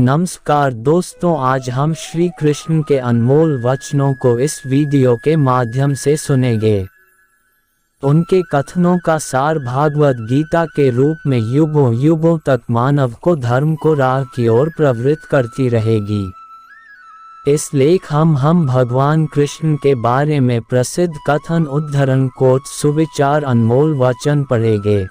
नमस्कार दोस्तों, आज हम श्री कृष्ण के अनमोल वचनों को इस वीडियो के माध्यम से सुनेंगे। उनके कथनों का सार भागवत गीता के रूप में युगों युगों तक मानव को धर्म को राह की ओर प्रवृत्त करती रहेगी। इस लेख हम भगवान कृष्ण के बारे में प्रसिद्ध कथन उद्धरण कोट सुविचार अनमोल वचन पढ़ेंगे।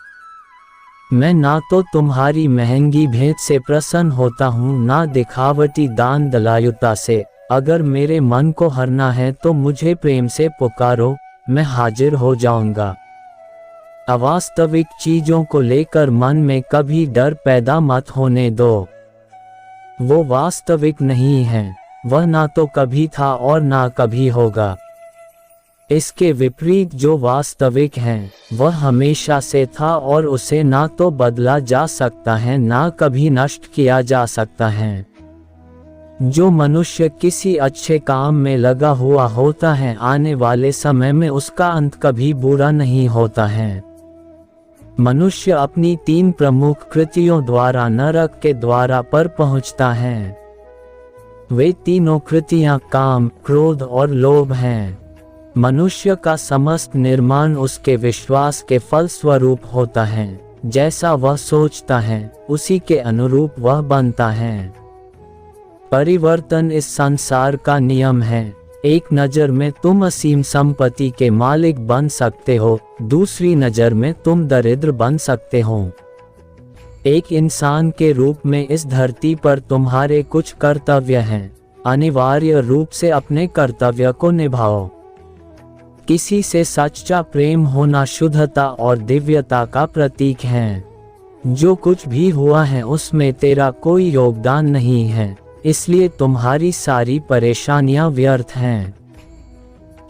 मैं ना तो तुम्हारी महंगी भेंट से प्रसन्न होता हूँ, ना दिखावटी दान दलायुता से। अगर मेरे मन को हरना है तो मुझे प्रेम से पुकारो, मैं हाजिर हो जाऊंगा। अवास्तविक चीजों को लेकर मन में कभी डर पैदा मत होने दो। वो वास्तविक नहीं है, वह ना तो कभी था और ना कभी होगा। इसके विपरीत जो वास्तविक है वह हमेशा से था और उसे ना तो बदला जा सकता है ना कभी नष्ट किया जा सकता है। जो मनुष्य किसी अच्छे काम में लगा हुआ होता है, आने वाले समय में उसका अंत कभी बुरा नहीं होता है। मनुष्य अपनी 3 प्रमुख कृतियों द्वारा नरक के द्वारा पर पहुंचता है। वे तीनों कृतियां काम, क्रोध और लोभ हैं। मनुष्य का समस्त निर्माण उसके विश्वास के फलस्वरूप होता है। जैसा वह सोचता है उसी के अनुरूप वह बनता है। परिवर्तन इस संसार का नियम है। एक नज़र में तुम असीम संपत्ति के मालिक बन सकते हो, दूसरी नज़र में तुम दरिद्र बन सकते हो। एक इंसान के रूप में इस धरती पर तुम्हारे कुछ कर्तव्य हैं। अनिवार्य रूप से अपने कर्तव्य को निभाओ। किसी से सच्चा प्रेम होना शुद्धता और दिव्यता का प्रतीक है। जो कुछ भी हुआ है उसमें तेरा कोई योगदान नहीं है, इसलिए तुम्हारी सारी परेशानियां व्यर्थ हैं।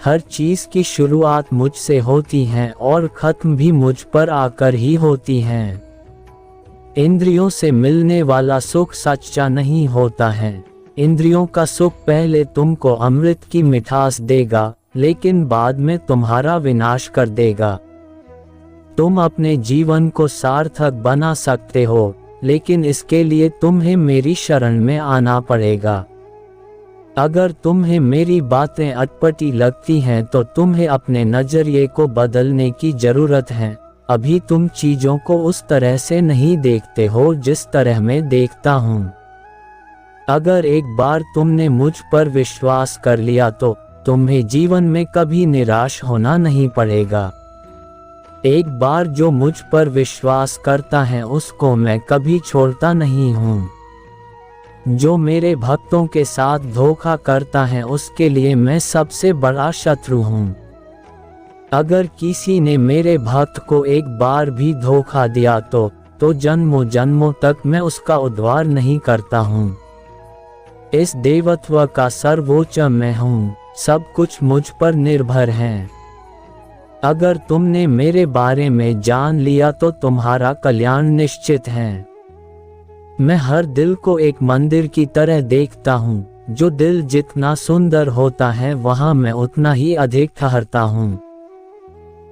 हर चीज की शुरुआत मुझसे होती है और खत्म भी मुझ पर आकर ही होती है। इंद्रियों से मिलने वाला सुख सच्चा नहीं होता है। इंद्रियों का सुख पहले तुमको अमृत की मिठास देगा, लेकिन बाद में तुम्हारा विनाश कर देगा। तुम अपने जीवन को सार्थक बना सकते हो, लेकिन इसके लिए तुम्हें मेरी शरण में आना पड़ेगा। अगर तुम्हें मेरी बातें अटपटी लगती हैं तो तुम्हें अपने नजरिए को बदलने की जरूरत है। अभी तुम चीजों को उस तरह से नहीं देखते हो जिस तरह मैं देखता हूँ। अगर एक बार तुमने मुझ पर विश्वास कर लिया तो तुम्हें जीवन में कभी निराश होना नहीं पड़ेगा। एक बार जो मुझ पर विश्वास करता है उसको मैं कभी छोड़ता नहीं हूँ। जो मेरे भक्तों के साथ धोखा करता है उसके लिए मैं सबसे बड़ा शत्रु हूँ। अगर किसी ने मेरे भक्त को एक बार भी धोखा दिया तो जन्मों जन्मों तक मैं उसका उद्धार नहीं करता हूँ। इस देवत्व का सर्वोच्च मैं हूँ। सब कुछ मुझ पर निर्भर है। अगर तुमने मेरे बारे में जान लिया तो तुम्हारा कल्याण निश्चित है। मैं हर दिल को एक मंदिर की तरह देखता हूँ। जो दिल जितना सुंदर होता है वहाँ मैं उतना ही अधिक ठहरता हूँ।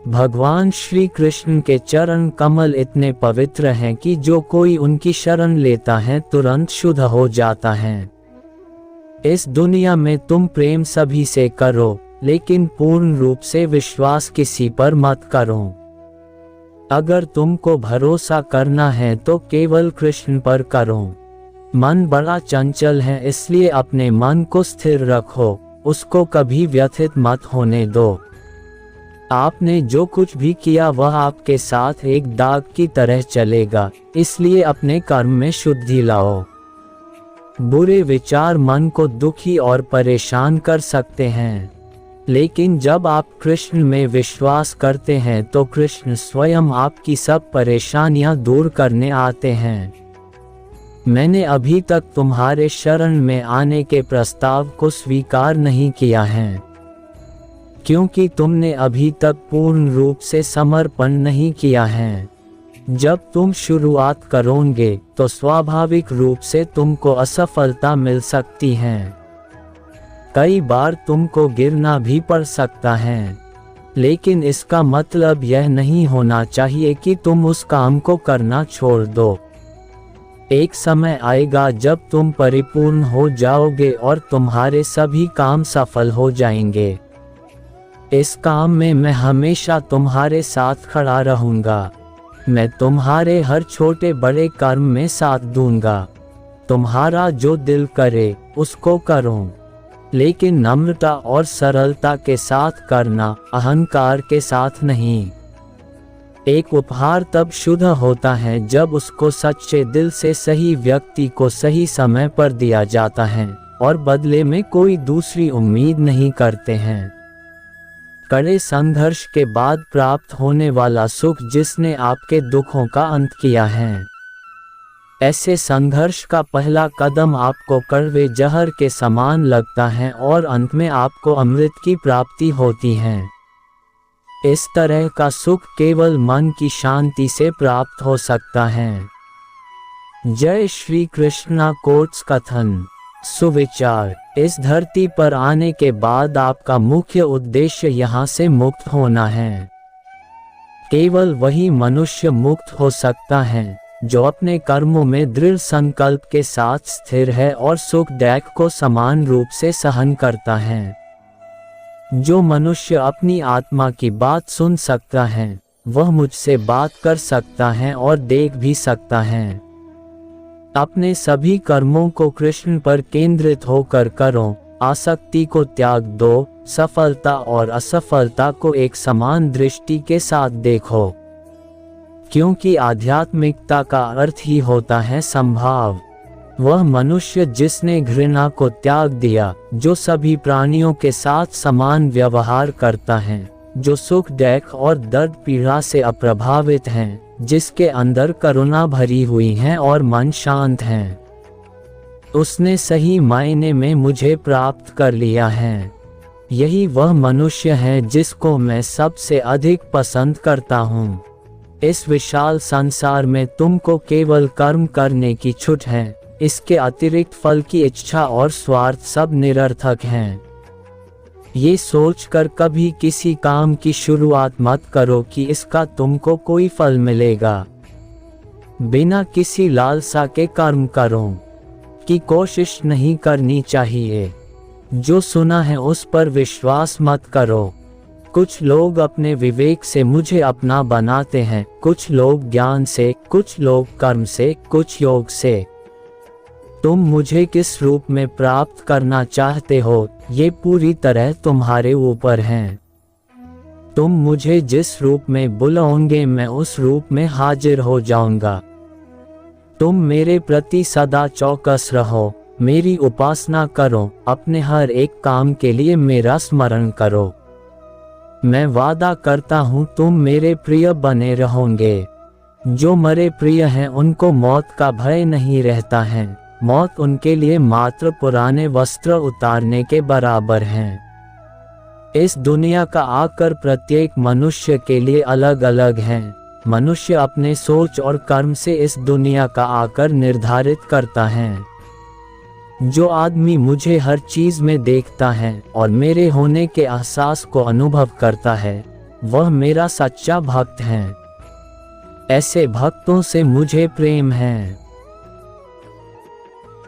भगवान श्री कृष्ण के चरण कमल इतने पवित्र हैं कि जो कोई उनकी शरण लेता है तुरंत शुद्ध हो जाता है। इस दुनिया में तुम प्रेम सभी से करो, लेकिन पूर्ण रूप से विश्वास किसी पर मत करो। अगर तुमको भरोसा करना है तो केवल कृष्ण पर करो। मन बड़ा चंचल है, इसलिए अपने मन को स्थिर रखो, उसको कभी व्यथित मत होने दो। आपने जो कुछ भी किया वह आपके साथ एक दाग की तरह चलेगा, इसलिए अपने कर्म में शुद्धि लाओ। बुरे विचार मन को दुखी और परेशान कर सकते हैं, लेकिन जब आप कृष्ण में विश्वास करते हैं तो कृष्ण स्वयं आपकी सब परेशानियां दूर करने आते हैं। मैंने अभी तक तुम्हारे शरण में आने के प्रस्ताव को स्वीकार नहीं किया है, क्योंकि तुमने अभी तक पूर्ण रूप से समर्पण नहीं किया है। जब तुम शुरुआत करोगे तो स्वाभाविक रूप से तुमको असफलता मिल सकती है। कई बार तुमको गिरना भी पड़ सकता है, लेकिन इसका मतलब यह नहीं होना चाहिए कि तुम उस काम को करना छोड़ दो। एक समय आएगा जब तुम परिपूर्ण हो जाओगे और तुम्हारे सभी काम सफल हो जाएंगे। इस काम में मैं हमेशा तुम्हारे साथ खड़ा रहूंगा। मैं तुम्हारे हर छोटे बड़े कर्म में साथ दूंगा। तुम्हारा जो दिल करे उसको करो, लेकिन नम्रता और सरलता के साथ करना, अहंकार के साथ नहीं। एक उपहार तब शुद्ध होता है जब उसको सच्चे दिल से सही व्यक्ति को सही समय पर दिया जाता है और बदले में कोई दूसरी उम्मीद नहीं करते हैं। कड़े संघर्ष के बाद प्राप्त होने वाला सुख जिसने आपके दुखों का अंत किया है। ऐसे संघर्ष का पहला कदम आपको कड़वे जहर के समान लगता है और अंत में आपको अमृत की प्राप्ति होती है। इस तरह का सुख केवल मन की शांति से प्राप्त हो सकता है। जय श्री कृष्णा। कोट्स कथन। सुविचार। इस धरती पर आने के बाद आपका मुख्य उद्देश्य यहाँ से मुक्त होना है। केवल वही मनुष्य मुक्त हो सकता है जो अपने कर्मों में दृढ़ संकल्प के साथ स्थिर है और सुख दुख को समान रूप से सहन करता है। जो मनुष्य अपनी आत्मा की बात सुन सकता है वह मुझसे बात कर सकता है और देख भी सकता है। अपने सभी कर्मों को कृष्ण पर केंद्रित होकर करो। आसक्ति को त्याग दो। सफलता और असफलता को एक समान दृष्टि के साथ देखो, क्योंकि आध्यात्मिकता का अर्थ ही होता है संभाव। वह मनुष्य जिसने घृणा को त्याग दिया, जो सभी प्राणियों के साथ समान व्यवहार करता है, जो सुख दुख और दर्द पीड़ा से अप्रभावित हैं, जिसके अंदर करुणा भरी हुई है और मन शांत है, उसने सही मायने में मुझे प्राप्त कर लिया है। यही वह मनुष्य है जिसको मैं सबसे अधिक पसंद करता हूँ। इस विशाल संसार में तुमको केवल कर्म करने की छूट है। इसके अतिरिक्त फल की इच्छा और स्वार्थ सब निरर्थक हैं। ये सोचकर कभी किसी काम की शुरुआत मत करो कि इसका तुमको कोई फल मिलेगा। बिना किसी लालसा के कर्म करो कि कोशिश नहीं करनी चाहिए। जो सुना है उस पर विश्वास मत करो। कुछ लोग अपने विवेक से मुझे अपना बनाते हैं, कुछ लोग ज्ञान से, कुछ लोग कर्म से, कुछ योग से। तुम मुझे किस रूप में प्राप्त करना चाहते हो, ये पूरी तरह तुम्हारे ऊपर है। तुम मुझे जिस रूप में बुलाओगे मैं उस रूप में हाजिर हो जाऊंगा। तुम मेरे प्रति सदा चौकस रहो, मेरी उपासना करो, अपने हर एक काम के लिए मेरा स्मरण करो। मैं वादा करता हूँ तुम मेरे प्रिय बने रहोगे। जो मरे प्रिय हैं उनको मौत का भय नहीं रहता है। मौत उनके लिए मात्र पुराने वस्त्र उतारने के बराबर है। इस दुनिया का आकर प्रत्येक मनुष्य के लिए अलग अलग है। मनुष्य अपने सोच और कर्म से इस दुनिया का आकर निर्धारित करता है। जो आदमी मुझे हर चीज में देखता है और मेरे होने के एहसास को अनुभव करता है, वह मेरा सच्चा भक्त है। ऐसे भक्तों से मुझे प्रेम है।